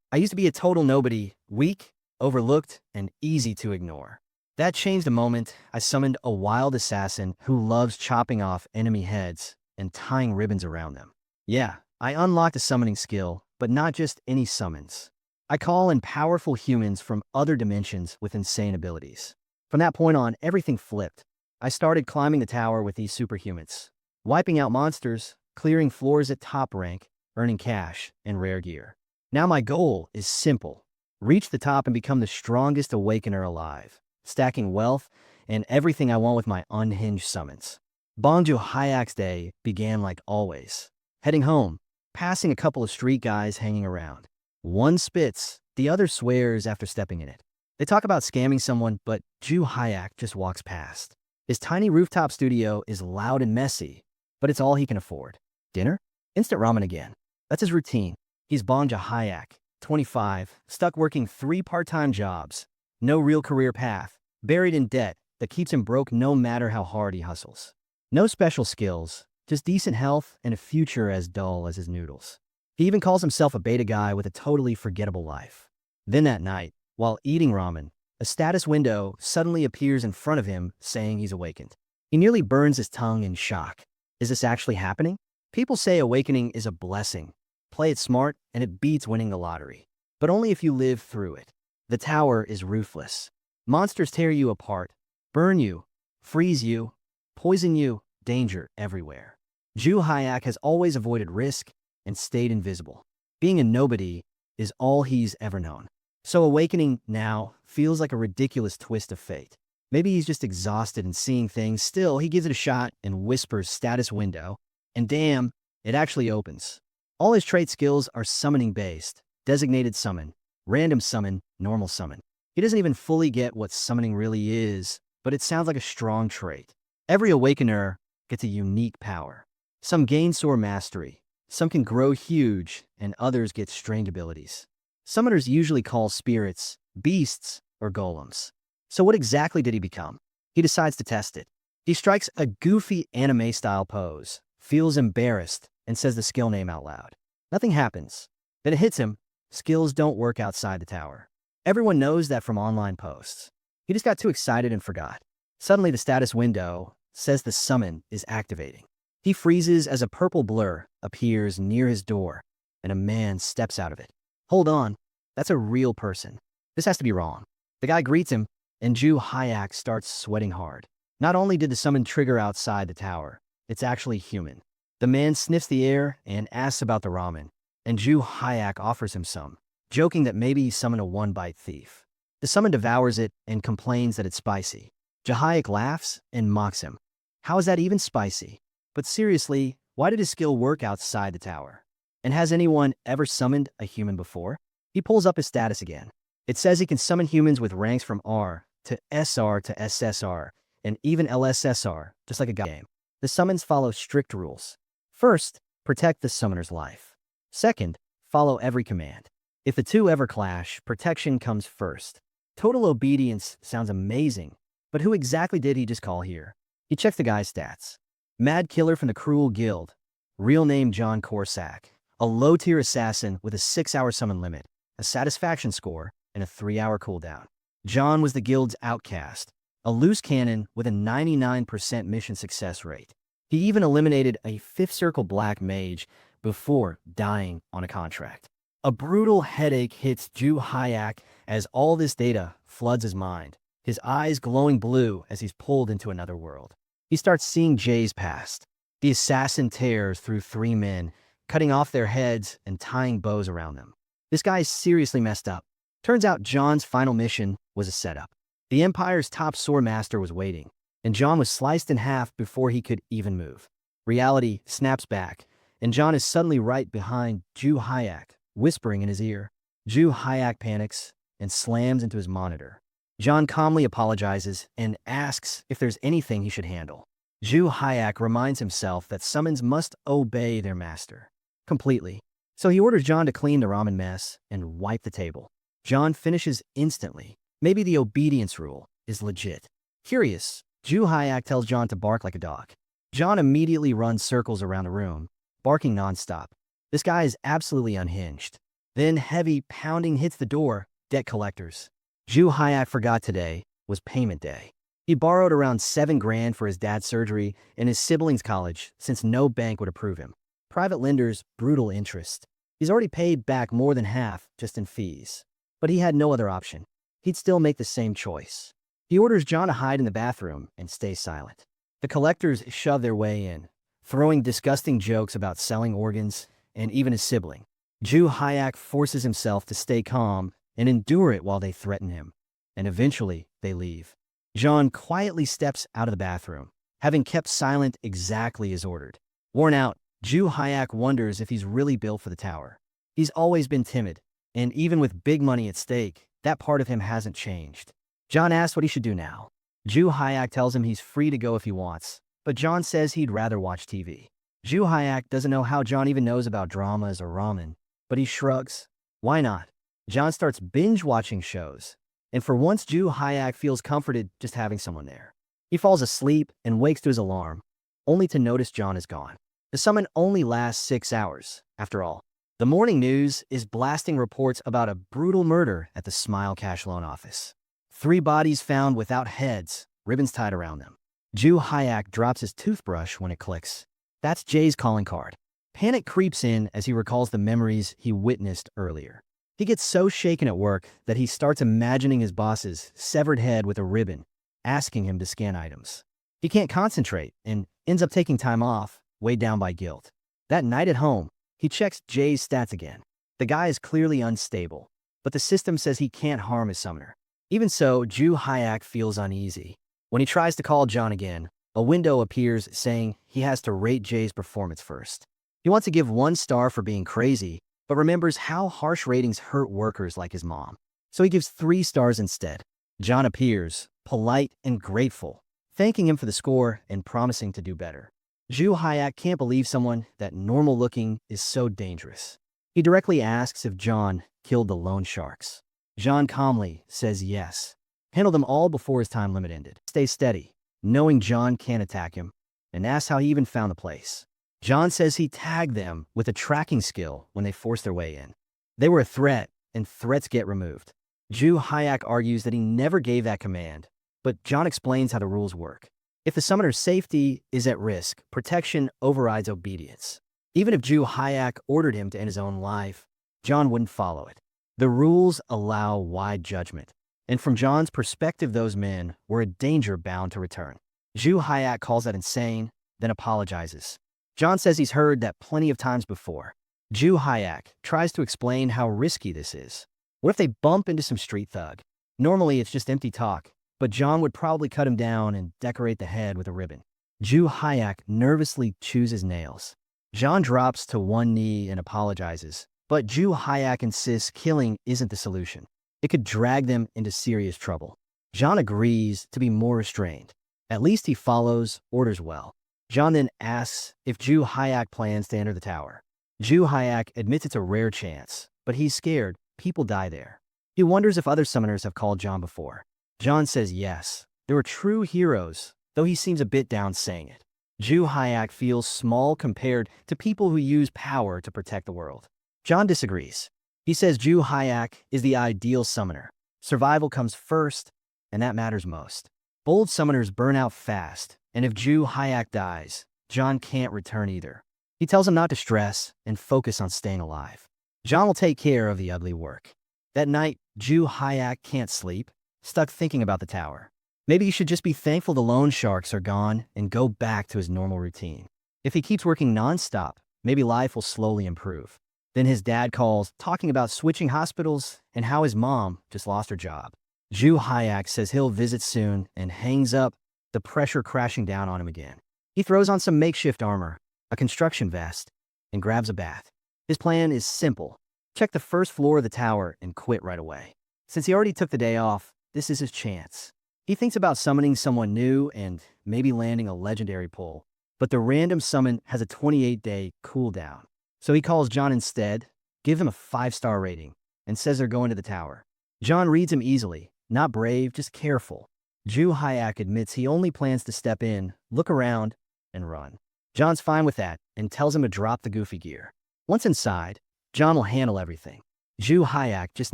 I used to be a total nobody, weak, overlooked, and easy to ignore. That changed the moment I summoned a wild assassin who loves chopping off enemy heads and tying ribbons around them. Yeah, I unlocked a summoning skill, but not just any summons. I call in powerful humans from other dimensions with insane abilities. From that point on, everything flipped. I started climbing the tower with these superhumans, wiping out monsters, clearing floors at top rank, earning cash and rare gear. Now my goal is simple. Reach the top and become the strongest awakener alive, stacking wealth and everything I want with my unhinged summons. Bongju Hyak's day began like always. Heading home, passing a couple of street guys hanging around. One spits, the other swears after stepping in it. They talk about scamming someone, but Ju Hyak just walks past. His tiny rooftop studio is loud and messy, but it's all he can afford. Dinner? Instant ramen again. That's his routine. He's Bongja Hyak, 25, stuck working 3 part-time jobs. No real career path, buried in debt that keeps him broke no matter how hard he hustles. No special skills, just decent health and a future as dull as his noodles. He even calls himself a beta guy with a totally forgettable life. Then that night, while eating ramen, a status window suddenly appears in front of him saying he's awakened. He nearly burns his tongue in shock. Is this actually happening? People say awakening is a blessing. Play it smart and it beats winning the lottery. But only if you live through it. The tower is ruthless. Monsters tear you apart, burn you, freeze you, poison you, danger everywhere. Ju Hyak has always avoided risk and stayed invisible. Being a nobody is all he's ever known. So awakening now feels like a ridiculous twist of fate. Maybe he's just exhausted and seeing things. Still, he gives it a shot and whispers status window, and damn, it actually opens. All his trait skills are summoning based, designated summon, random summon, normal summon. He doesn't even fully get what summoning really is, but it sounds like a strong trait. Every awakener gets a unique power. Some gain soar mastery, some can grow huge, and others get strange abilities. Summoners usually call spirits, beasts, or golems. So what exactly did he become? He decides to test it. He strikes a goofy anime-style pose, feels embarrassed, and says the skill name out loud. Nothing happens. Then it hits him. Skills don't work outside the tower. Everyone knows that from online posts. He just got too excited and forgot. Suddenly the status window says the summon is activating. He freezes as a purple blur appears near his door, and a man steps out of it. Hold on, that's a real person. This has to be wrong. The guy greets him, and Ju Hyak starts sweating hard. Not only did the summon trigger outside the tower, it's actually human. The man sniffs the air and asks about the ramen, and Ju Hyak offers him some, joking that maybe he summoned a one-bite thief. The summon devours it and complains that it's spicy. Ju Hyak laughs and mocks him. How is that even spicy? But seriously, why did his skill work outside the tower? And has anyone ever summoned a human before? He pulls up his status again. It says he can summon humans with ranks from R to SR to SSR, and even LSSR, just like a game. The summons follow strict rules. First, protect the summoner's life. Second, follow every command. If the two ever clash, protection comes first. Total obedience sounds amazing, but who exactly did he just call here? He checks the guy's stats. Mad Killer from the Cruel Guild, real name John Corsack, a low-tier assassin with a 6-hour summon limit, a satisfaction score, and a 3-hour cooldown. John was the guild's outcast, a loose cannon with a 99% mission success rate. He even eliminated a 5th Circle Black Mage before dying on a contract. A brutal headache hits Ju Hyak as all this data floods his mind, his eyes glowing blue as he's pulled into another world. He starts seeing Jay's past. The assassin tears through 3 men, cutting off their heads and tying bows around them. This guy is seriously messed up. Turns out John's final mission was a setup. The Empire's top sword master was waiting, and John was sliced in half before he could even move. Reality snaps back, and John is suddenly right behind Ju Hyak, whispering in his ear. Ju Hyak panics and slams into his monitor. John calmly apologizes and asks if there's anything he should handle. Ju Hyak reminds himself that summons must obey their master completely. So he orders John to clean the ramen mess and wipe the table. John finishes instantly. Maybe the obedience rule is legit. Curious, Ju Hyak tells John to bark like a dog. John immediately runs circles around the room, barking nonstop. This guy is absolutely unhinged. Then heavy pounding hits the door, debt collectors. Ju Hyak forgot today was payment day. He borrowed around 7 grand for his dad's surgery and his siblings' college since no bank would approve him. Private lenders, brutal interest. He's already paid back more than half just in fees. But he had no other option. He'd still make the same choice. He orders John to hide in the bathroom and stay silent. The collectors shove their way in, throwing disgusting jokes about selling organs and even his sibling. Ju Hyak forces himself to stay calm and endure it while they threaten him. And eventually, they leave. John quietly steps out of the bathroom, having kept silent exactly as ordered. Worn out, Ju Hyak wonders if he's really built for the tower. He's always been timid, and even with big money at stake, that part of him hasn't changed. John asks what he should do now. Ju Hyak tells him he's free to go if he wants, but John says he'd rather watch TV. Ju Hyak doesn't know how John even knows about dramas or ramen, but he shrugs. Why not? John starts binge-watching shows, and for once Ju Hyak feels comforted just having someone there. He falls asleep and wakes to his alarm, only to notice John is gone. The summon only lasts 6 hours, after all. The morning news is blasting reports about a brutal murder at the Smile Cash Loan office. 3 bodies found without heads, ribbons tied around them. Ju Hyak drops his toothbrush when it clicks. That's Jay's calling card. Panic creeps in as he recalls the memories he witnessed earlier. He gets so shaken at work that he starts imagining his boss's severed head with a ribbon, asking him to scan items. He can't concentrate and ends up taking time off, weighed down by guilt. That night at home, he checks Jay's stats again. The guy is clearly unstable, but the system says he can't harm his summoner. Even so, Ju Hyak feels uneasy. When he tries to call John again, a window appears saying he has to rate Jay's performance first. He wants to give 1 star for being crazy, but remembers how harsh ratings hurt workers like his mom. So he gives 3 stars instead. John appears, polite and grateful, thanking him for the score and promising to do better. Ju Hyak can't believe someone that normal looking is so dangerous. He directly asks if John killed the loan sharks. John calmly says yes. Handle them all before his time limit ended. Stay steady, knowing John can't attack him, and asks how he even found the place. John says he tagged them with a tracking skill when they forced their way in. They were a threat, and threats get removed. Ju Hyak argues that he never gave that command, but John explains how the rules work. If the summoner's safety is at risk, protection overrides obedience. Even if Ju Hyak ordered him to end his own life, John wouldn't follow it. The rules allow wide judgment, and from John's perspective, those men were a danger bound to return. Ju Hyak calls that insane, then apologizes. John says he's heard that plenty of times before. Ju Hyak tries to explain how risky this is. What if they bump into some street thug? Normally, it's just empty talk, but John would probably cut him down and decorate the head with a ribbon. Ju Hyak nervously chews his nails. John drops to one knee and apologizes, but Ju Hyak insists killing isn't the solution. It could drag them into serious trouble. John agrees to be more restrained. At least he follows orders well. John then asks if Ju Hyak plans to enter the tower. Ju Hyak admits it's a rare chance, but he's scared people die there. He wonders if other summoners have called John before. John says yes, there are true heroes, though he seems a bit down saying it. Ju Hyak feels small compared to people who use power to protect the world. John disagrees. He says Ju Hyak is the ideal summoner. Survival comes first, and that matters most. Bold summoners burn out fast, and if Ju Hyak dies, John can't return either. He tells him not to stress and focus on staying alive. John will take care of the ugly work. That night, Ju Hyak can't sleep, stuck thinking about the tower. Maybe he should just be thankful the loan sharks are gone and go back to his normal routine. If he keeps working nonstop, maybe life will slowly improve. Then his dad calls, talking about switching hospitals and how his mom just lost her job. Ju Hyak says he'll visit soon and hangs up, the pressure crashing down on him again. He throws on some makeshift armor, a construction vest, and grabs a bath. His plan is simple. Check the first floor of the tower and quit right away. Since he already took the day off, this is his chance. He thinks about summoning someone new and maybe landing a legendary pull, but the random summon has a 28-day cooldown. So he calls John instead, gives him a 5-star rating, and says they're going to the tower. John reads him easily, not brave, just careful. Ju Hyak admits he only plans to step in, look around, and run. John's fine with that and tells him to drop the goofy gear. Once inside, John will handle everything. Ju Hyak just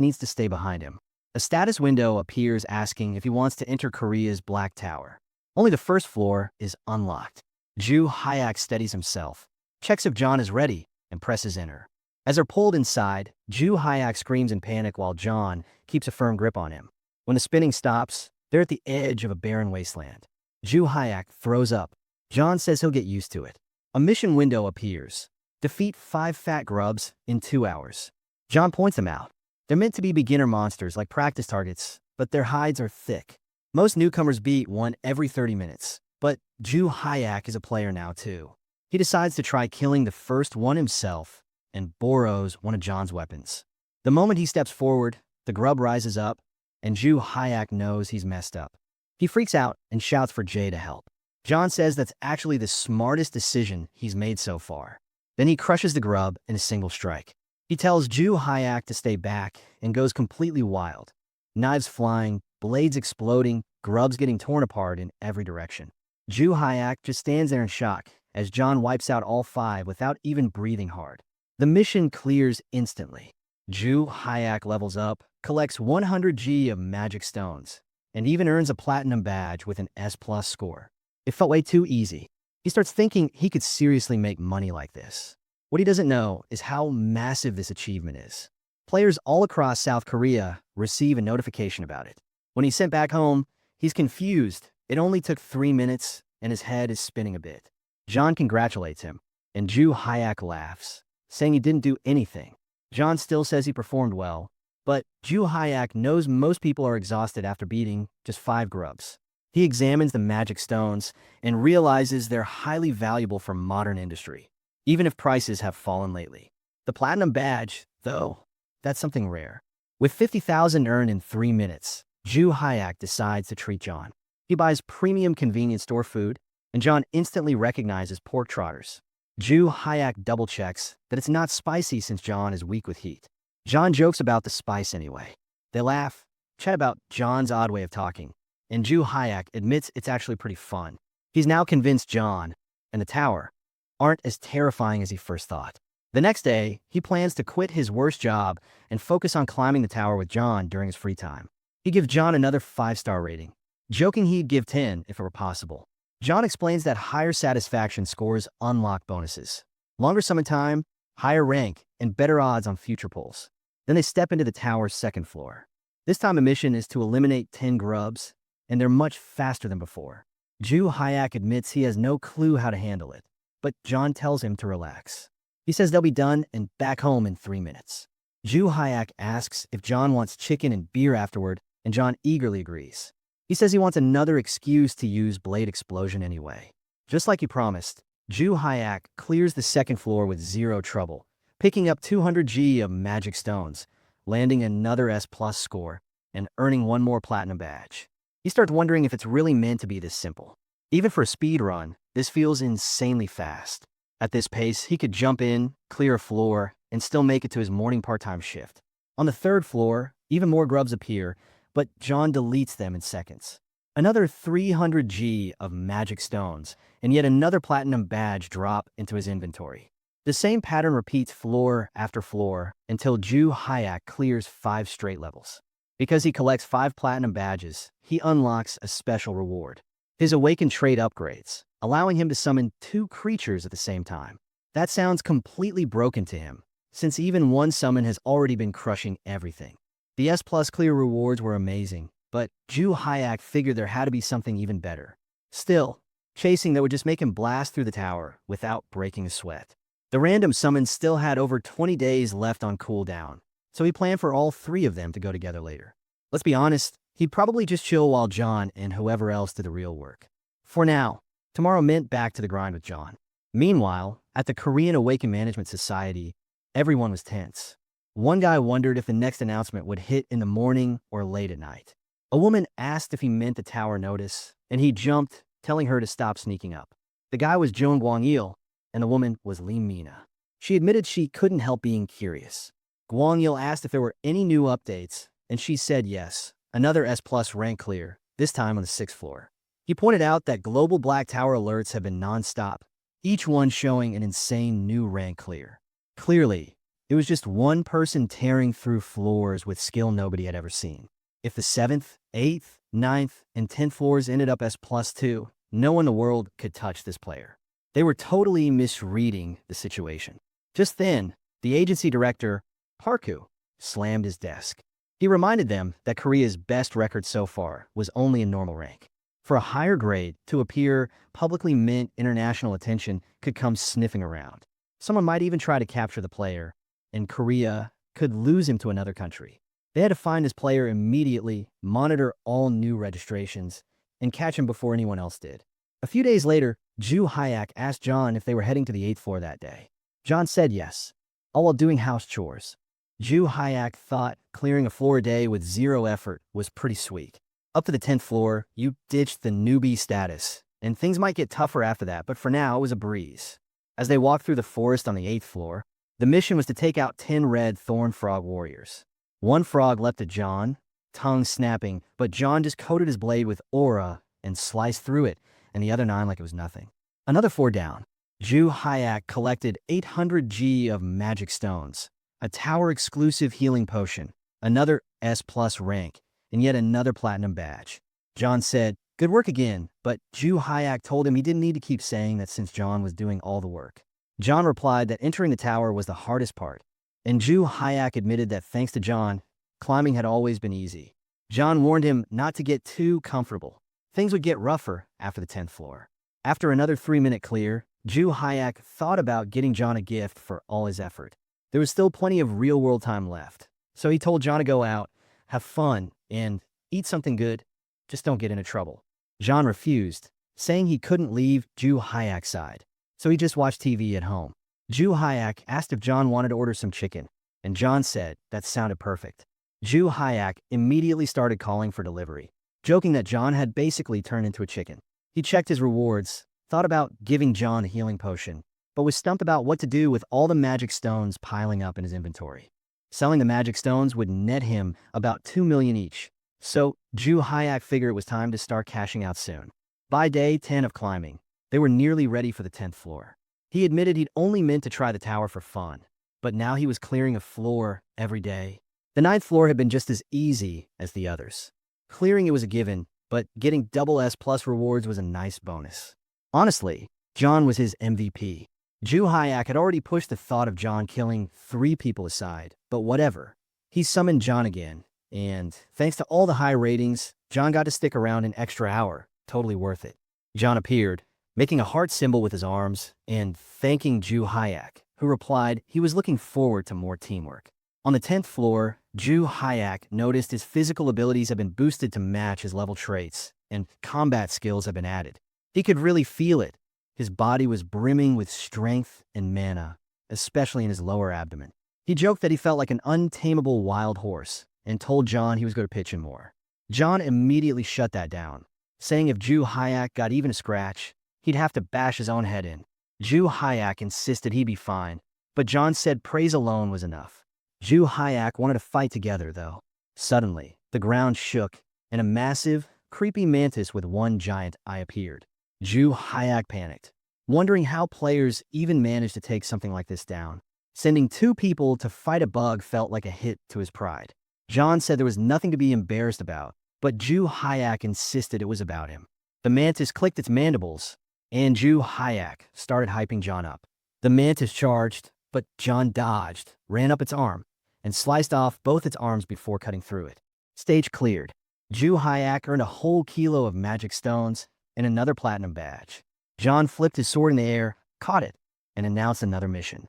needs to stay behind him. A status window appears asking if he wants to enter Korea's Black Tower. Only the first floor is unlocked. Ju Hyak steadies himself, checks if John is ready, and presses enter. As they're pulled inside, Ju Hyak screams in panic while John keeps a firm grip on him. When the spinning stops, they're at the edge of a barren wasteland. Ju Hyak throws up. John says he'll get used to it. A mission window appears. Defeat 5 fat grubs in 2 hours. John points them out. They're meant to be beginner monsters like practice targets, but their hides are thick. Most newcomers beat one every 30 minutes, but Ju Hyak is a player now too. He decides to try killing the first one himself and borrows one of John's weapons. The moment he steps forward, the grub rises up, and Ju Hyak knows he's messed up. He freaks out and shouts for Jay to help. John says that's actually the smartest decision he's made so far. Then he crushes the grub in a single strike. He tells Ju Hyak to stay back and goes completely wild. Knives flying, blades exploding, grubs getting torn apart in every direction. Ju Hyak just stands there in shock as John wipes out all 5 without even breathing hard. The mission clears instantly. Ju Hyak levels up, collects 100 G of magic stones, and even earns a platinum badge with an S+ score. It felt way too easy. He starts thinking he could seriously make money like this. What he doesn't know is how massive this achievement is. Players all across South Korea receive a notification about it. When he's sent back home, he's confused. It only took 3 minutes, and his head is spinning a bit. John congratulates him, and Ju Hyak laughs, saying he didn't do anything. John still says he performed well, but Ju Hyak knows most people are exhausted after beating just 5 grubs. He examines the magic stones and realizes they're highly valuable for modern industry, even if prices have fallen lately. The platinum badge, though, that's something rare. With 50,000 earned in 3 minutes, Ju Hyak decides to treat John. He buys premium convenience store food, and John instantly recognizes pork trotters. Ju Hyak double-checks that it's not spicy since John is weak with heat. John jokes about the spice anyway. They laugh, chat about John's odd way of talking, and Ju Hyak admits it's actually pretty fun. He's now convinced John and the tower aren't as terrifying as he first thought. The next day, he plans to quit his worst job and focus on climbing the tower with John during his free time. He gives John another 5-star rating, joking he'd give 10 if it were possible. John explains that higher satisfaction scores unlock bonuses, longer summon time, higher rank, and better odds on future pulls. Then they step into the tower's 2nd floor. This time the mission is to eliminate 10 grubs, and they're much faster than before. Ju Hyak admits he has no clue how to handle it, but John tells him to relax. He says they'll be done and back home in 3 minutes. Ju Hyak asks if John wants chicken and beer afterward, and John eagerly agrees. He says he wants another excuse to use Blade Explosion anyway. Just like he promised, Ju Hyak clears the 2nd floor with 0 trouble, picking up 200 G of magic stones, landing another S+ score, and earning 1 more platinum badge. He starts wondering if it's really meant to be this simple. Even for a speed run, this feels insanely fast. At this pace, he could jump in, clear a floor, and still make it to his morning part-time shift. On the 3rd floor, even more grubs appear, but John deletes them in seconds. Another 300 G of magic stones, and yet another platinum badge drop into his inventory. The same pattern repeats floor after floor until Ju Hyak clears 5 straight levels. Because he collects 5 platinum badges, he unlocks a special reward. His awakened trait upgrades, allowing him to summon 2 creatures at the same time. That sounds completely broken to him, since even one summon has already been crushing everything. The S+ clear rewards were amazing, but Ju Hyak figured there had to be something even better. Still, chasing that would just make him blast through the tower without breaking a sweat. The random summons still had over 20 days left on cooldown, so he planned for all 3 of them to go together later. Let's be honest, he'd probably just chill while John and whoever else did the real work. For now, tomorrow meant back to the grind with John. Meanwhile, at the Korean Awakened Management Society, everyone was tense. One guy wondered if the next announcement would hit in the morning or late at night. A woman asked if he meant the tower notice, and he jumped, telling her to stop sneaking up. The guy was Joan Gwang-il, and the woman was Lee Mina. She admitted she couldn't help being curious. Gwang-il asked if there were any new updates, and she said yes. Another S+ rank clear, this time on the 6th floor. He pointed out that global Black Tower alerts have been non-stop, each one showing an insane new rank clear. Clearly, it It was just one person tearing through floors with skill nobody had ever seen. If the 7th, 8th, 9th, and 10th floors ended up as +2, no one in the world could touch this player. They were totally misreading the situation. Just then, the agency director, Parku, slammed his desk. He reminded them that Korea's best record so far was only in normal rank. For a higher grade to appear publicly meant international attention could come sniffing around. Someone might even try to capture the player, and Korea could lose him to another country. They had to find this player immediately, monitor all new registrations, and catch him before anyone else did. A few days later, Ju Hyak asked John if they were heading to the 8th floor that day. John said yes, all while doing house chores. Ju Hyak thought clearing a floor a day with 0 effort was pretty sweet. Up to the 10th floor, you ditched the newbie status, and things might get tougher after that, but for now, it was a breeze. As they walked through the forest on the 8th floor, the mission was to take out 10 red thorn frog warriors. One frog leapt at John, tongue snapping, but John just coated his blade with aura and sliced through it, and the other 9 like it was nothing. Another 4 down. Ju Hyak collected 800 G of magic stones, a tower-exclusive healing potion, another S+ rank, and yet another platinum badge. John said, "Good work again," but Ju Hyak told him he didn't need to keep saying that since John was doing all the work. John replied that entering the tower was the hardest part, and Ju Hyak admitted that thanks to John, climbing had always been easy. John warned him not to get too comfortable. Things would get rougher after the 10th floor. After another 3-minute clear, Ju Hyak thought about getting John a gift for all his effort. There was still plenty of real-world time left, so he told John to go out, have fun, and eat something good. Just don't get into trouble. John refused, saying he couldn't leave Ju Hyak's side, so he just watched TV at home. Ju Hyak asked if John wanted to order some chicken, and John said that sounded perfect. Ju Hyak immediately started calling for delivery, joking that John had basically turned into a chicken. He checked his rewards, thought about giving John a healing potion, but was stumped about what to do with all the magic stones piling up in his inventory. Selling the magic stones would net him about 2 million each, so Ju Hyak figured it was time to start cashing out soon. By day 10 of climbing, they were nearly ready for the 10th floor. He admitted he'd only meant to try the tower for fun, but now he was clearing a floor every day. The 9th floor had been just as easy as the others. Clearing it was a given, but getting double S+ rewards was a nice bonus. Honestly, John was his MVP. Ju Hyak had already pushed the thought of John killing 3 people aside, but whatever. He summoned John again, and thanks to all the high ratings, John got to stick around an extra hour. Totally worth it. John appeared, making a heart symbol with his arms, and thanking Ju Hyak, who replied he was looking forward to more teamwork. On the 10th floor, Ju Hyak noticed his physical abilities had been boosted to match his level traits, and combat skills had been added. He could really feel it. His body was brimming with strength and mana, especially in his lower abdomen. He joked that he felt like an untamable wild horse, and told John he was going to pitch him more. John immediately shut that down, saying if Ju Hyak got even a scratch, he'd have to bash his own head in. Ju Hyak insisted he'd be fine, but John said praise alone was enough. Ju Hyak wanted to fight together, though. Suddenly, the ground shook, and a massive, creepy mantis with one giant eye appeared. Ju Hyak panicked, wondering how players even managed to take something like this down. Sending 2 people to fight a bug felt like a hit to his pride. John said there was nothing to be embarrassed about, but Ju Hyak insisted it was about him. The mantis clicked its mandibles, and Ju Hyak started hyping John up. The mantis charged, but John dodged, ran up its arm, and sliced off both its arms before cutting through it. Stage cleared. Ju Hyak earned a whole kilo of magic stones and another platinum badge. John flipped his sword in the air, caught it, and announced another mission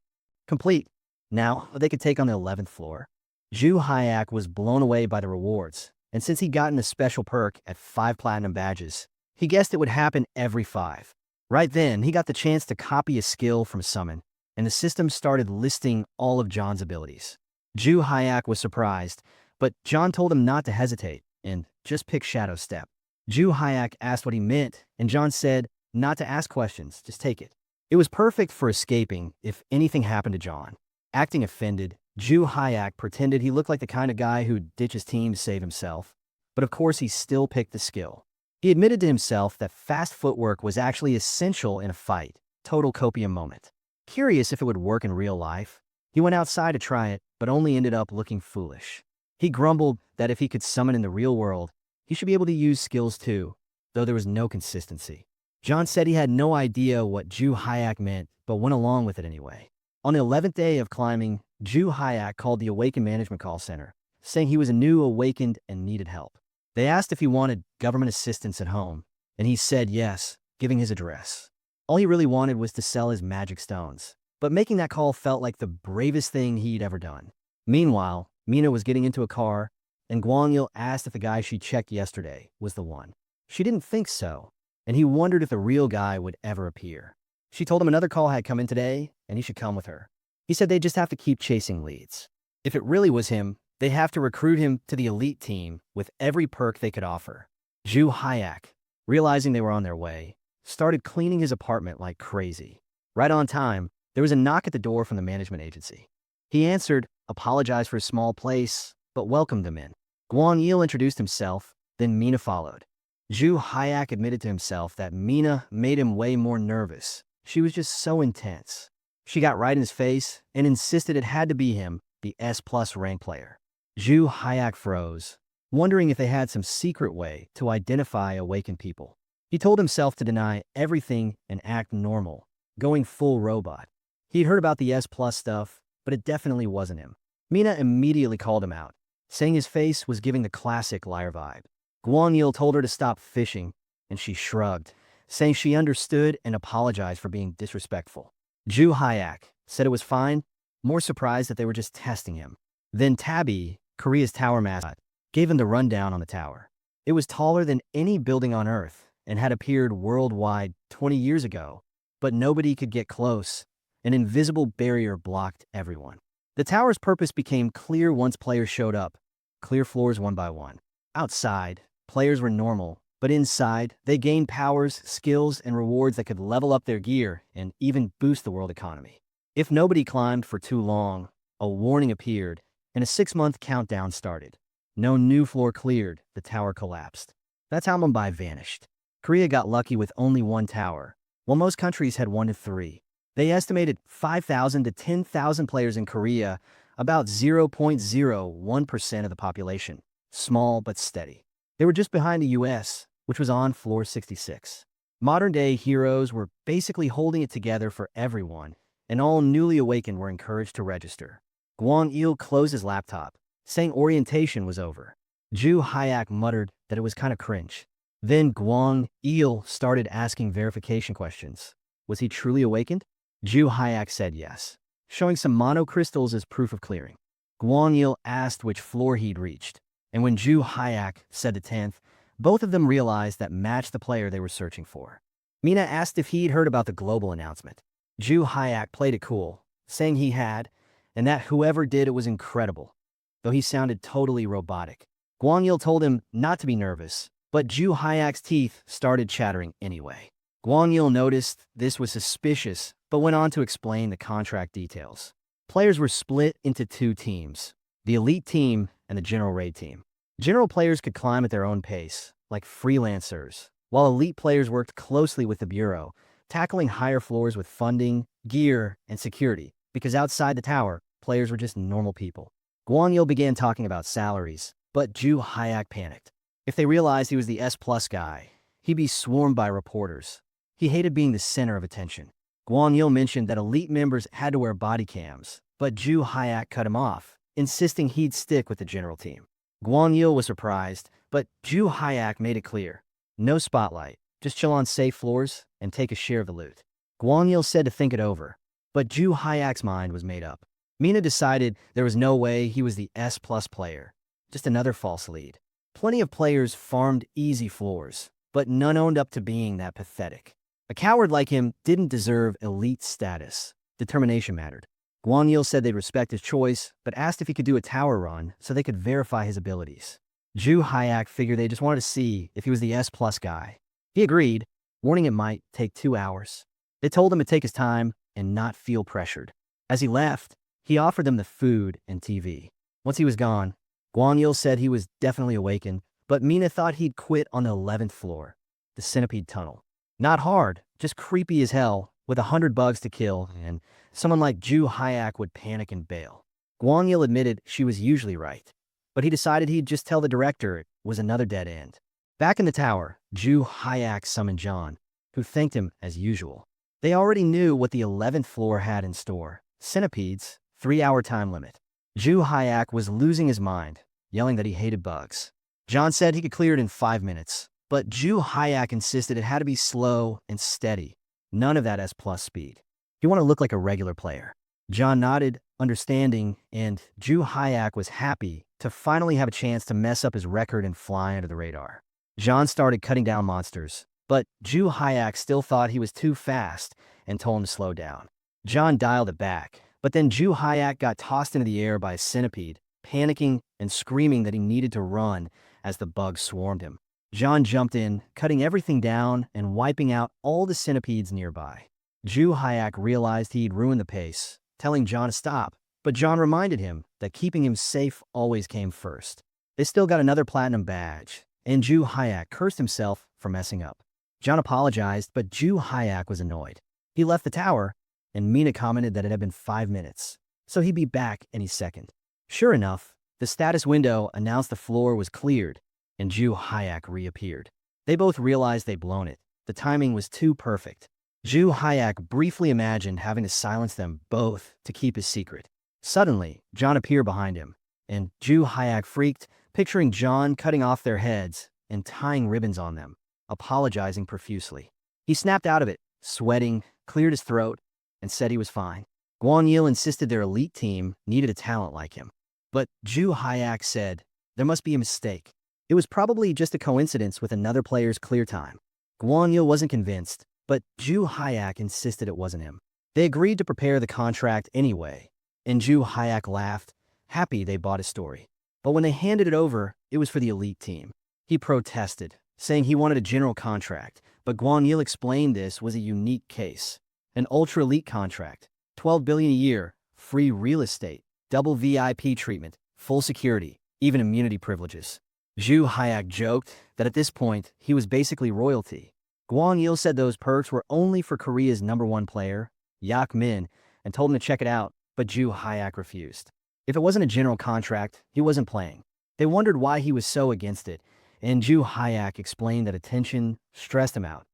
complete. Now they could take on the 11th floor. Ju Hyak was blown away by the rewards, and since he'd gotten a special perk at 5 platinum badges, he guessed it would happen every 5. Right then, he got the chance to copy a skill from Summon, and the system started listing all of John's abilities. Ju Hyak was surprised, but John told him not to hesitate and just pick Shadow Step. Ju Hyak asked what he meant, and John said not to ask questions, just take it. It was perfect for escaping if anything happened to John. Acting offended, Ju Hyak pretended he looked like the kind of guy who'd ditch his team to save himself, but of course he still picked the skill. He admitted to himself that fast footwork was actually essential in a fight. Total copium moment. Curious if it would work in real life, He went outside to try it, but only ended up looking foolish. He grumbled that if he could summon in the real world, he should be able to use skills too, though there was no consistency. John said he had no idea what Ju Hayak meant, but went along with it anyway. On the 11th day of climbing, Ju Hayak called the Awakened Management Call Center, saying he was a new awakened and needed help. They asked if he wanted government assistance at home, and he said yes, giving his address. All he really wanted was to sell his magic stones, but making that call felt like the bravest thing he'd ever done. Meanwhile, Mina was getting into a car, and Guangyil asked if the guy she checked yesterday was the one. She didn't think so, and he wondered if the real guy would ever appear. She told him another call had come in today, and he should come with her. He said they'd just have to keep chasing leads. If it really was him, they'd have to recruit him to the elite team with every perk they could offer. Ju Hayak, realizing they were on their way, started cleaning his apartment like crazy. Right on time, there was a knock at the door from the management agency. He answered, apologized for his small place, but welcomed them in. Guangyil introduced himself, then Mina followed. Ju Hayak admitted to himself that Mina made him way more nervous. She was just so intense. She got right in his face and insisted it had to be him, the S+ rank player. Ju Hayak froze, wondering if they had some secret way to identify awakened people. He told himself to deny everything and act normal, going full robot. He'd heard about the S+ stuff, but it definitely wasn't him. Mina immediately called him out, saying his face was giving the classic liar vibe. Guangyil told her to stop fishing, and she shrugged, saying she understood and apologized for being disrespectful. Ju Hayak said it was fine, more surprised that they were just testing him. Then Tabby, Korea's tower mascot, gave him the rundown on the tower. It was taller than any building on Earth and had appeared worldwide 20 years ago, but nobody could get close. An invisible barrier blocked everyone. The tower's purpose became clear once players showed up, clear floors one by one. Outside, players were normal, but inside, they gained powers, skills, and rewards that could level up their gear and even boost the world economy. If nobody climbed for too long, a warning appeared, and a 6-month countdown started. No new floor cleared, the tower collapsed. That's how Mumbai vanished. Korea got lucky with only one tower, while most countries had 1 to 3. They estimated 5,000 to 10,000 players in Korea, about 0.01% of the population. Small but steady. They were just behind the US, which was on floor 66. Modern-day heroes were basically holding it together for everyone, and all newly awakened were encouraged to register. Guangyil closed his laptop, saying orientation was over. Ju Hayak muttered that it was kind of cringe. Then Guangyil started asking verification questions. Was he truly awakened? Ju Hayak said yes, showing some monocrystals as proof of clearing. Guangyil asked which floor he'd reached, and when Ju Hayak said the 10th, both of them realized that matched the player they were searching for. Mina asked if he'd heard about the global announcement. Ju Hayak played it cool, saying he had, and that whoever did it was incredible, though he sounded totally robotic. Guangyil told him not to be nervous, but Ju Hayak's teeth started chattering anyway. Guangyil noticed this was suspicious, but went on to explain the contract details. Players were split into 2 teams, the elite team and the general raid team. General players could climb at their own pace, like freelancers, while elite players worked closely with the bureau, tackling higher floors with funding, gear, and security, because outside the tower, players were just normal people. Guangyil began talking about salaries, but Ju Hayak panicked. If they realized he was the S+ guy, he'd be swarmed by reporters. He hated being the center of attention. Guangyil mentioned that elite members had to wear body cams, but Ju Hayak cut him off, insisting he'd stick with the general team. Guangyil was surprised, but Ju Hayak made it clear. No spotlight, just chill on safe floors and take a share of the loot. Guangyil said to think it over, but Ju Hayak's mind was made up. Mina decided there was no way he was the S+ player, just another false lead. Plenty of players farmed easy floors, but none owned up to being that pathetic. A coward like him didn't deserve elite status. Determination mattered. Guangyil said they'd respect his choice, but asked if he could do a tower run so they could verify his abilities. Ju Hayak figured they just wanted to see if he was the S+ guy. He agreed, warning it might take 2 hours. They told him to take his time and not feel pressured. As he left, he offered them the food and TV. Once he was gone, Guangyil said he was definitely awakened, but Mina thought he'd quit on the 11th floor, the centipede tunnel. Not hard, just creepy as hell, with 100 bugs to kill, and someone like Ju Hyak would panic and bail. Guang admitted she was usually right, but he decided he'd just tell the director it was another dead end. Back in the tower, Ju Hyak summoned John, who thanked him as usual. They already knew what the 11th floor had in store: centipedes, 3-hour time limit. Ju Hyak was losing his mind, yelling that he hated bugs. John said he could clear it in 5 minutes, but Ju Hyak insisted it had to be slow and steady. None of that S+ speed. He wanted to look like a regular player. John nodded, understanding, and Ju Hyak was happy to finally have a chance to mess up his record and fly under the radar. John started cutting down monsters, but Ju Hyak still thought he was too fast and told him to slow down. John dialed it back, but then Ju Hyak got tossed into the air by a centipede, panicking and screaming that he needed to run as the bugs swarmed him. John jumped in, cutting everything down and wiping out all the centipedes nearby. Ju Hyak realized he'd ruined the pace, telling John to stop, but John reminded him that keeping him safe always came first. They still got another platinum badge, and Ju Hyak cursed himself for messing up. John apologized, but Ju Hyak was annoyed. He left the tower, and Mina commented that it had been 5 minutes, so he'd be back any second. Sure enough, the status window announced the floor was cleared, and Ju Hyak reappeared. They both realized they'd blown it. The timing was too perfect. Ju Hyak briefly imagined having to silence them both to keep his secret. Suddenly, John appeared behind him, and Ju Hyak freaked, picturing John cutting off their heads and tying ribbons on them, apologizing profusely. He snapped out of it, sweating, cleared his throat, and said he was fine. Guang insisted their elite team needed a talent like him. But Ju Hyak said, there must be a mistake. It was probably just a coincidence with another player's clear time. Guang wasn't convinced, but Ju Hyak insisted it wasn't him. They agreed to prepare the contract anyway, and Ju Hyak laughed, happy they bought his story. But when they handed it over, it was for the elite team. He protested, saying he wanted a general contract, but Guang explained this was a unique case. An ultra-elite contract, 12 billion a year, free real estate, double VIP treatment, full security, even immunity privileges. Ju Hyak joked that at this point, he was basically royalty. Guang said those perks were only for Korea's #1 player, Yak Min, and told him to check it out, but Ju Hyak refused. If it wasn't a general contract, he wasn't playing. They wondered why he was so against it, and Ju Hyak explained that attention stressed him out.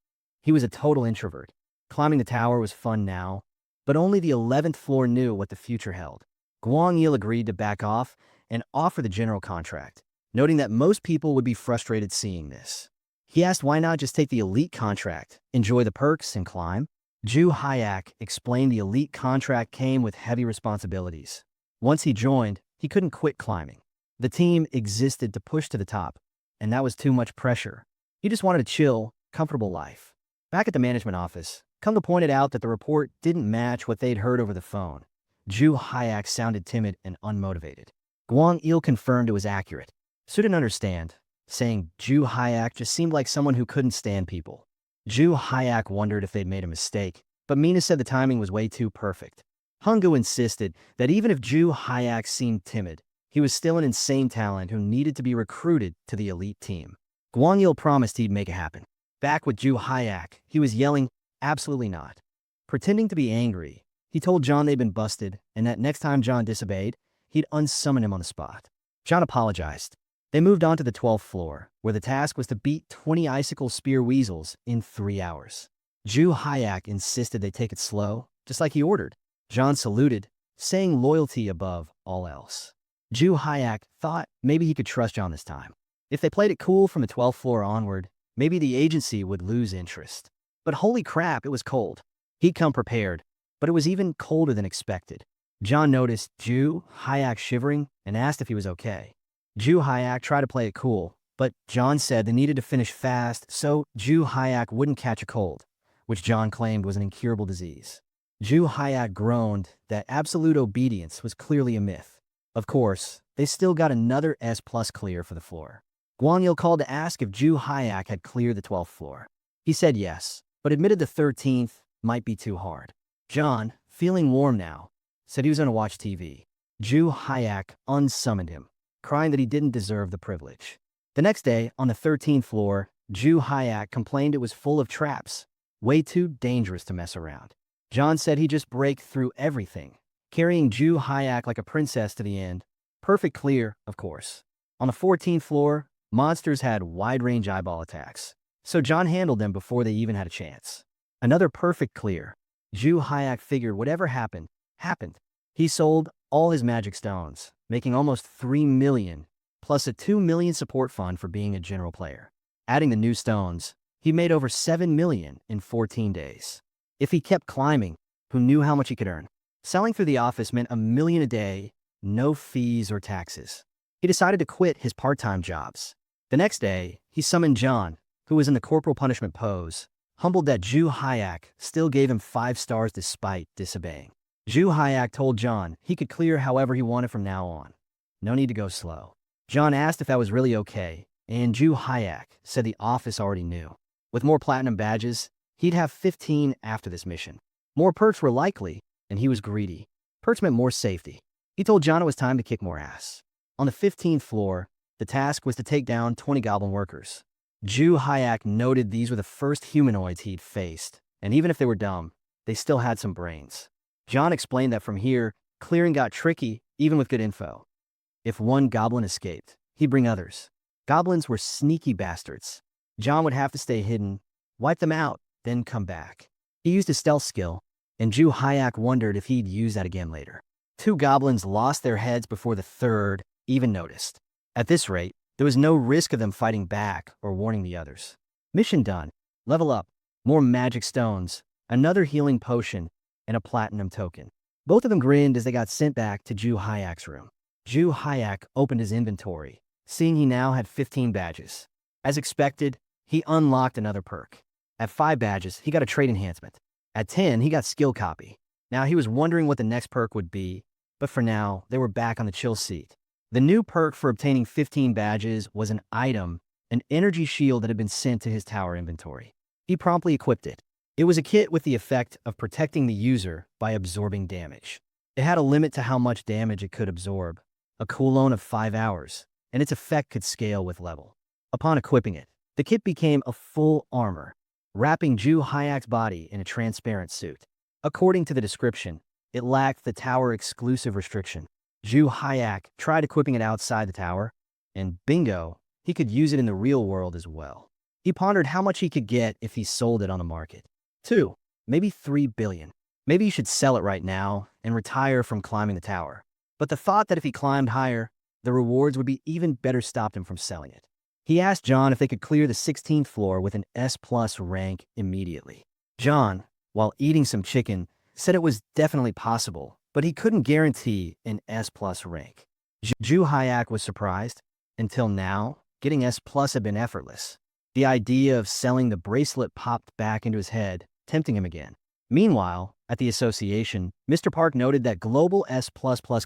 He was a total introvert. Climbing the tower was fun now, but only the 11th floor knew what the future held. Guang agreed to back off and offer the general contract, noting that most people would be frustrated seeing this. He asked why not just take the elite contract, enjoy the perks, and climb? Ju Hyak explained the elite contract came with heavy responsibilities. Once he joined, he couldn't quit climbing. The team existed to push to the top, and that was too much pressure. He just wanted a chill, comfortable life. Back at the management office, Kunga pointed out that the report didn't match what they'd heard over the phone. Ju Hyak sounded timid and unmotivated. Guang confirmed it was accurate. Su didn't understand, saying Ju Hyak just seemed like someone who couldn't stand people. Ju Hyak wondered if they'd made a mistake, but Mina said the timing was way too perfect. Hungu insisted that even if Ju Hyak seemed timid, he was still an insane talent who needed to be recruited to the elite team. Guang promised he'd make it happen. Back with Ju Hyak, he was yelling, absolutely not. Pretending to be angry, he told John they'd been busted and that next time John disobeyed, he'd unsummon him on the spot. John apologized. They moved on to the 12th floor, where the task was to beat 20 icicle spear weasels in 3 hours. Ju Hyak insisted they take it slow, just like he ordered. John saluted, saying loyalty above all else. Ju Hyak thought maybe he could trust John this time. If they played it cool from the 12th floor onward, maybe the agency would lose interest. But holy crap, it was cold. He'd come prepared, but it was even colder than expected. John noticed Ju Hyak shivering and asked if he was okay. Ju Hyak tried to play it cool, but John said they needed to finish fast so Ju Hyak wouldn't catch a cold, which John claimed was an incurable disease. Ju Hyak groaned that absolute obedience was clearly a myth. Of course, they still got another S+ clear for the floor. Guang called to ask if Ju Hyak had cleared the 12th floor. He said yes, but admitted the 13th might be too hard. John, feeling warm now, said he was going to watch TV. Ju Hyak unsummoned him, crying that he didn't deserve the privilege. The next day, on the 13th floor, Ju Hyak complained it was full of traps, way too dangerous to mess around. John said he'd just break through everything, carrying Ju Hyak like a princess to the end. Perfect clear, of course. On the 14th floor, monsters had wide-range eyeball attacks, so John handled them before they even had a chance. Another perfect clear. Ju Hyak figured whatever happened, happened. He sold all his magic stones, making almost 3 million, plus a 2 million support fund for being a general player. Adding the new stones, he made over 7 million in 14 days. If he kept climbing, who knew how much he could earn? Selling through the office meant $1 million a day, no fees or taxes. He decided to quit his part-time jobs. The next day, he summoned John, who was in the corporal punishment pose, humbled that Ju Hyak still gave him 5 stars despite disobeying. Ju Hyak told John he could clear however he wanted from now on. No need to go slow. John asked if that was really okay, and Ju Hyak said the office already knew. With more platinum badges, he'd have 15 after this mission. More perks were likely, and he was greedy. Perks meant more safety. He told John it was time to kick more ass. On the 15th floor, the task was to take down 20 goblin workers. Ju Hyak noted these were the first humanoids he'd faced, and even if they were dumb, they still had some brains. John explained that from here, clearing got tricky, even with good info. If one goblin escaped, he'd bring others. Goblins were sneaky bastards. John would have to stay hidden, wipe them out, then come back. He used his stealth skill, and Ju Hyak wondered if he'd use that again later. 2 goblins lost their heads before the third even noticed. At this rate, there was no risk of them fighting back or warning the others. Mission done. Level up. More magic stones, another healing potion, and a platinum token. Both of them grinned as they got sent back to Ju Hyak's room. Ju Hyak opened his inventory, seeing he now had 15 badges. As expected, he unlocked another perk. At 5 badges, he got a trait enhancement. At 10, he got skill copy. Now he was wondering what the next perk would be, but for now, they were back on the chill seat. The new perk for obtaining 15 badges was an item, an energy shield that had been sent to his tower inventory. He promptly equipped it. It was a kit with the effect of protecting the user by absorbing damage. It had a limit to how much damage it could absorb, a cooldown of 5 hours, and its effect could scale with level. Upon equipping it, the kit became a full armor, wrapping Ju Hyak's body in a transparent suit. According to the description, it lacked the tower exclusive restriction. Ju Hyak tried equipping it outside the tower, and bingo, he could use it in the real world as well. He pondered how much he could get if he sold it on the market. 2, maybe 3 billion. Maybe he should sell it right now and retire from climbing the tower. But the thought that if he climbed higher, the rewards would be even better stopped him from selling it. He asked John if they could clear the 16th floor with an S+ rank immediately. John, while eating some chicken, said it was definitely possible, but he couldn't guarantee an S+ rank. Ju Hyak was surprised. Until now, getting S+ had been effortless. The idea of selling the bracelet popped back into his head, tempting him again. Meanwhile, at the association, Mr. Park noted that global S++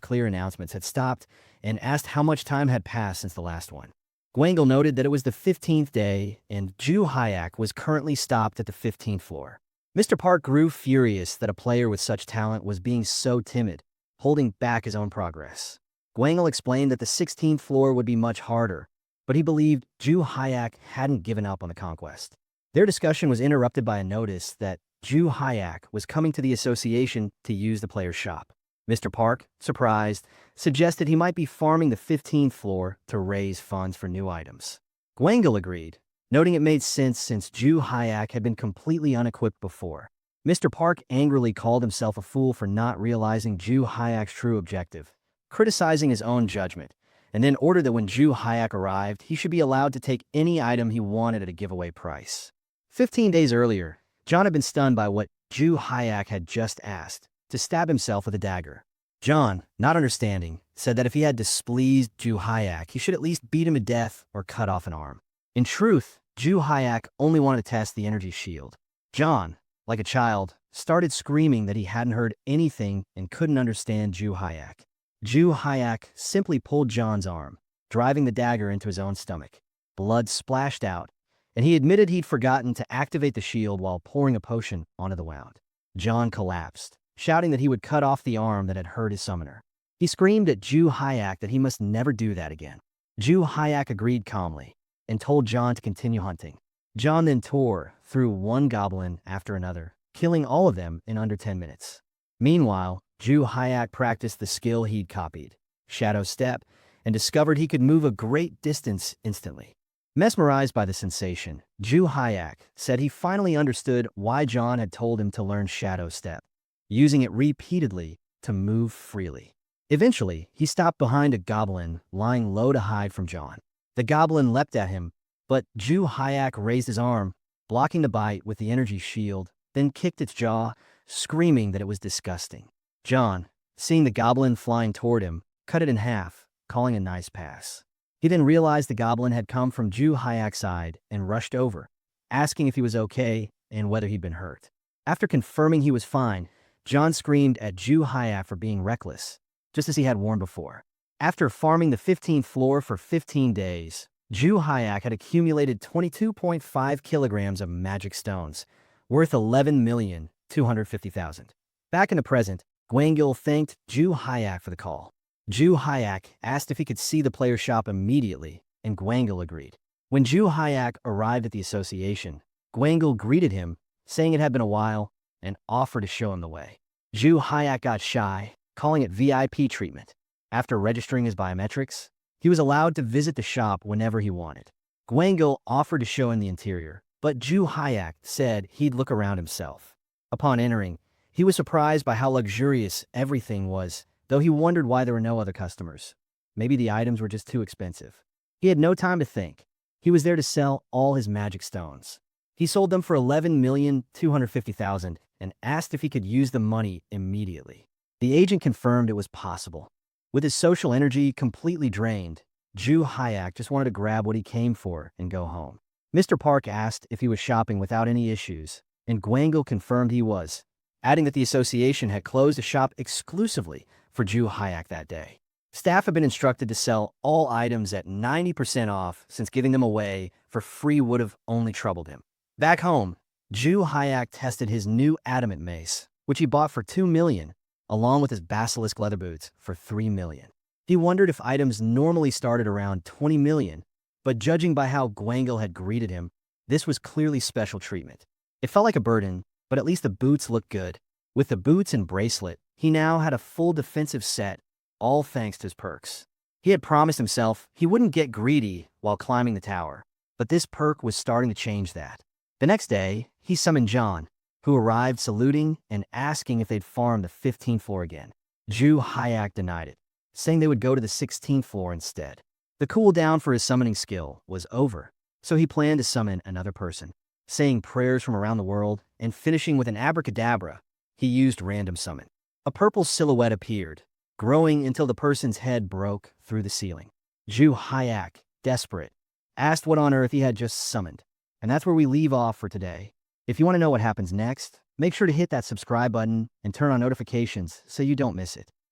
clear announcements had stopped and asked how much time had passed since the last one. Gwangle noted that it was the 15th day and Ju Hyak was currently stopped at the 15th floor. Mr. Park grew furious that a player with such talent was being so timid, holding back his own progress. Gwangle explained that the 16th floor would be much harder, but he believed Ju Hyak hadn't given up on the conquest. Their discussion was interrupted by a notice that Ju Hyak was coming to the association to use the player's shop. Mr. Park, surprised, suggested he might be farming the 15th floor to raise funds for new items. Gwangle agreed, noting it made sense since Ju Hyak had been completely unequipped before. Mr. Park angrily called himself a fool for not realizing Ju Hyak's true objective, criticizing his own judgment, and then ordered that when Ju Hyak arrived, he should be allowed to take any item he wanted at a giveaway price. 15 days earlier, John had been stunned by what Ju Hyak had just asked, to stab himself with a dagger. John, not understanding, said that if he had displeased Ju Hyak, he should at least beat him to death or cut off an arm. In truth, Ju Hyak only wanted to test the energy shield. John, like a child, started screaming that he hadn't heard anything and couldn't understand Ju Hyak. Ju Hyak simply pulled John's arm, driving the dagger into his own stomach. Blood splashed out, and he admitted he'd forgotten to activate the shield while pouring a potion onto the wound. John collapsed, shouting that he would cut off the arm that had hurt his summoner. He screamed at Ju Hyak that he must never do that again. Ju Hyak agreed calmly and told John to continue hunting. John then tore through one goblin after another, killing all of them in under 10 minutes. Meanwhile, Ju Hyak practiced the skill he'd copied, Shadow Step, and discovered he could move a great distance instantly. Mesmerized by the sensation, Ju Hyak said he finally understood why John had told him to learn Shadow Step, using it repeatedly to move freely. Eventually, he stopped behind a goblin lying low to hide from John. The goblin leapt at him, but Ju Hyak raised his arm, blocking the bite with the energy shield, then kicked its jaw, screaming that it was disgusting. John, seeing the goblin flying toward him, cut it in half, calling a nice pass. He then realized the goblin had come from Ju Hyak's side and rushed over, asking if he was okay and whether he'd been hurt. After confirming he was fine, John screamed at Ju Hyak for being reckless, just as he had warned before. After farming the 15th floor for 15 days, Ju Hyak had accumulated 22.5 kilograms of magic stones, worth 11,250,000. Back in the present, Gwangil thanked Ju Hyak for the call. Ju Hyak asked if he could see the player shop immediately, and Gwangil agreed. When Ju Hyak arrived at the association, Gwangil greeted him, saying it had been a while, and offered to show him the way. Ju Hyak got shy, calling it VIP treatment. After registering his biometrics, he was allowed to visit the shop whenever he wanted. Gwangil offered to show him the interior, but Ju Hyak said he'd look around himself. Upon entering, he was surprised by how luxurious everything was, though he wondered why there were no other customers. Maybe the items were just too expensive. He had no time to think. He was there to sell all his magic stones. He sold them for 11,250,000 and asked if he could use the money immediately. The agent confirmed it was possible. With his social energy completely drained, Ju Hyak just wanted to grab what he came for and go home. Mr. Park asked if he was shopping without any issues, and Gwangil confirmed he was, adding that the association had closed a shop exclusively for Ju Hyak that day. Staff had been instructed to sell all items at 90% off, since giving them away for free would have only troubled him. Back home, Ju Hyak tested his new adamant mace, which he bought for 2 million, along with his basilisk leather boots for 3 million. He wondered if items normally started around 20 million, but judging by how Gwangil had greeted him, this was clearly special treatment. It felt like a burden, but at least the boots looked good. With the boots and bracelet, he now had a full defensive set, all thanks to his perks. He had promised himself he wouldn't get greedy while climbing the tower, but this perk was starting to change that. The next day, he summoned John, who arrived saluting and asking if they'd farm the 15th floor again. Ju Hyak denied it, saying they would go to the 16th floor instead. The cooldown for his summoning skill was over, so he planned to summon another person. Saying prayers from around the world and finishing with an abracadabra, he used random summon. A purple silhouette appeared, growing until the person's head broke through the ceiling. Ju Hyak, desperate, asked what on earth he had just summoned. And that's where we leave off for today. If you want to know what happens next, make sure to hit that subscribe button and turn on notifications so you don't miss it.